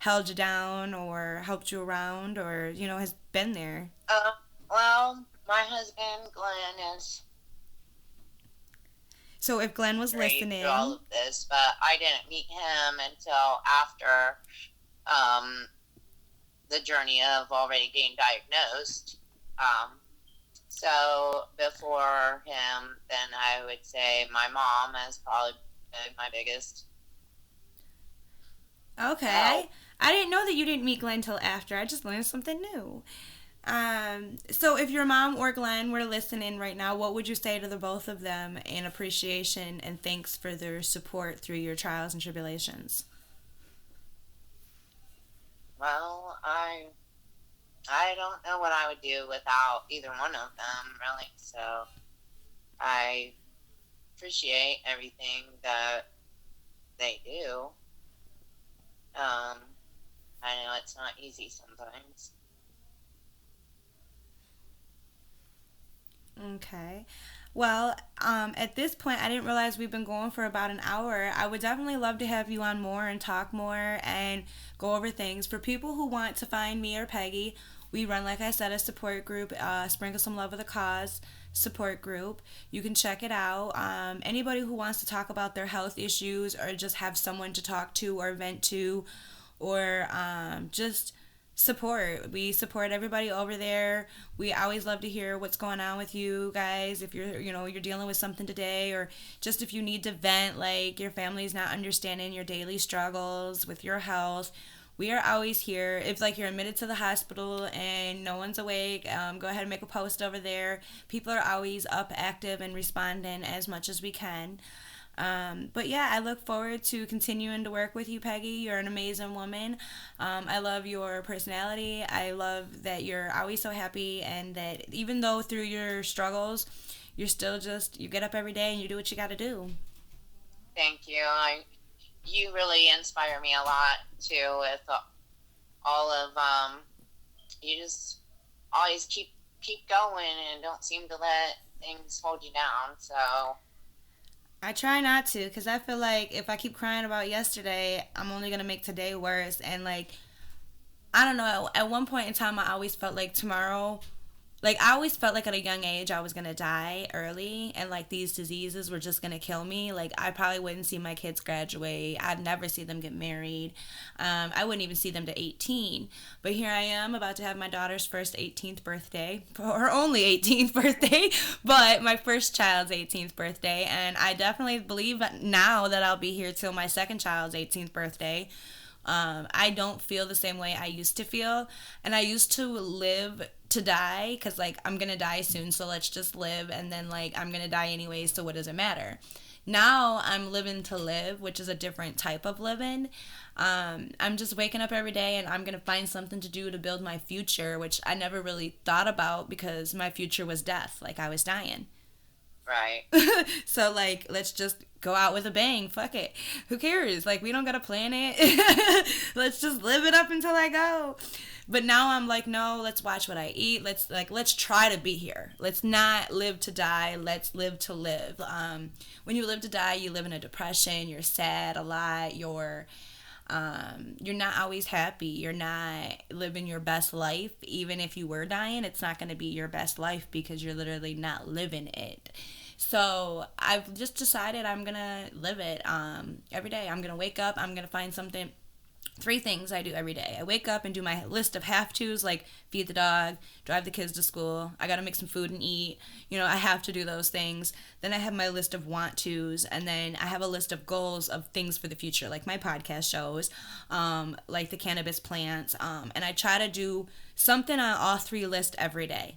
held you down or helped you around or, has been there? Well, my husband, Glenn, is So if Glenn was great through all listening, of this, but I didn't meet him until after um, the journey of already being diagnosed. So before him, then I would say my mom has probably been my biggest okay. help. I didn't know that you didn't meet Glenn till after. I just learned something new. So if your mom or Glenn were listening right now, what would you say to the both of them in appreciation and thanks for their support through your trials and tribulations? Well, I don't know what I would do without either one of them, really. So I appreciate everything that they do. Um, I know it's not easy sometimes. Okay. Well, at this point, I didn't realize we've been going for about an hour. I would definitely love to have you on more and talk more and go over things. For people who want to find me or Peggy, we run, like I said, a support group, Sprinkle Some Love with a Cause support group. You can check it out. Anybody who wants to talk about their health issues or just have someone to talk to or vent to or just support. We support everybody over there. We always love to hear what's going on with you guys. If you're dealing with something today or just if you need to vent, like your family's not understanding your daily struggles with your health. We are always here. If like you're admitted to the hospital and no one's awake, go ahead and make a post over there. People are always up, active, and responding as much as we can. But yeah, I look forward to continuing to work with you, Peggy. You're an amazing woman. I love your personality. I love that you're always so happy and that even though through your struggles, you're still you get up every day and you do what you got to do. Thank you. You really inspire me a lot too with all of you just always keep going and don't seem to let things hold you down. So I try not to because I feel like if I keep crying about yesterday, I'm only going to make today worse. And like, I don't know, at one point in time, I always felt like tomorrow, like I always felt like at a young age I was gonna die early and like these diseases were just gonna kill me. Like I probably wouldn't see my kids graduate. I'd never see them get married. I wouldn't even see them to 18. But here I am about to have my daughter's first 18th birthday, her only 18th birthday, but my first child's 18th birthday, and I definitely believe now that I'll be here till my second child's 18th birthday. I don't feel the same way I used to feel. And I used to live to die because, like, I'm going to die soon, so let's just live. And then, like, I'm going to die anyway, so what does it matter? Now I'm living to live, which is a different type of living. I'm just waking up every day and I'm going to find something to do to build my future, which I never really thought about because my future was death. Like, I was dying. right. So like let's just go out with a bang. Fuck it. Who cares? Like we don't gotta plan it. Let's just live it up until I go. But now I'm like, no, let's watch what I eat. Let's try to be here. Let's not live to die. Let's live to live. When you live to die, you live in a depression. You're sad a lot. You're not always happy. You're not living your best life. Even if you were dying, it's not going to be your best life because you're literally not living it. So I've just decided I'm going to live it every day. I'm going to wake up. I'm going to find something. 3 things I do every day. I wake up and do my list of have-tos, like feed the dog, drive the kids to school. I got to make some food and eat. I have to do those things. Then I have my list of want-tos, and then I have a list of goals of things for the future, like my podcast shows, like the cannabis plants, and I try to do something on all 3 lists every day.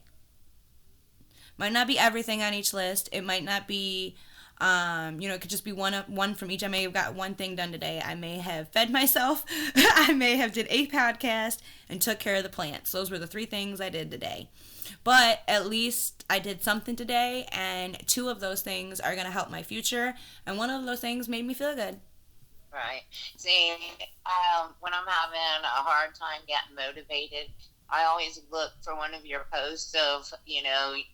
Might not be everything on each list. It might not be it could just be one from each. I may have got one thing done today. I may have fed myself. I may have did a podcast and took care of the plants. Those were the 3 things I did today. But at least I did something today, and 2 of those things are going to help my future, and one of those things made me feel good. Right. See, when I'm having a hard time getting motivated, I always look for one of your posts of,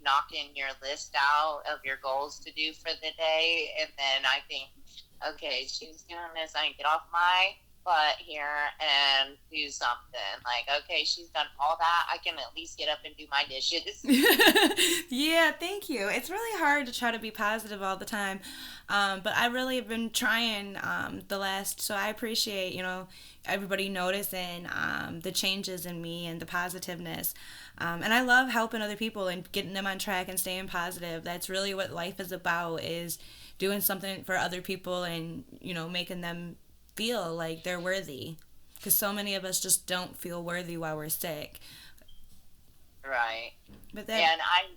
knocking your list out of your goals to do for the day. And then I think, okay, she's doing this. I can get off my butt here and do something. Like, okay, she's done all that. I can at least get up and do my dishes. Yeah, thank you. It's really hard to try to be positive all the time, but I really have been trying the last. So I appreciate everybody noticing the changes in me and the positiveness, and I love helping other people and getting them on track and staying positive. That's really what life is about: is doing something for other people and making them feel like they're worthy. Because so many of us just don't feel worthy while we're sick. Right. But that And I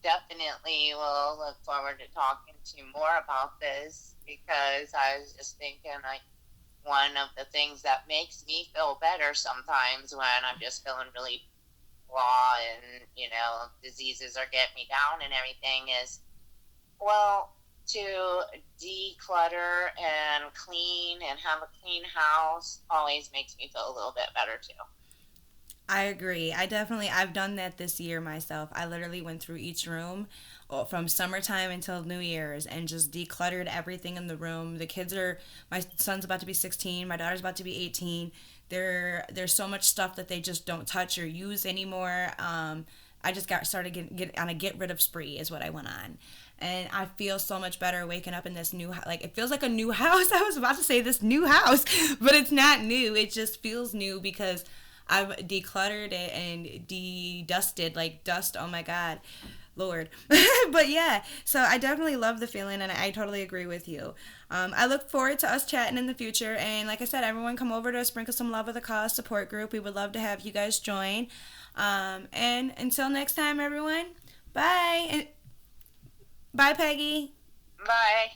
definitely will look forward to talking to you more about this because I was just thinking, like, one of the things that makes me feel better sometimes when I'm just feeling really blah and, diseases are getting me down and everything is, well, to declutter and clean and have a clean house always makes me feel a little bit better too. I agree. I've done that this year myself. I literally went through each room from summertime until New Year's and just decluttered everything in the room. My son's about to be 16, my daughter's about to be 18. There's so much stuff that they just don't touch or use anymore. I just got started get on a get rid of spree is what I went on. And I feel so much better waking up in this like it feels like a new house. I was about to say this new house, but it's not new. It just feels new because I've decluttered it and de-dusted like dust. Oh my god, Lord. But yeah, so I definitely love the feeling, and I totally agree with you. I look forward to us chatting in the future, and like I said, everyone come over to Sprinkle Some Love with a Cause support group. We would love to have you guys join. And until next time, everyone, bye. Bye, Peggy. Bye.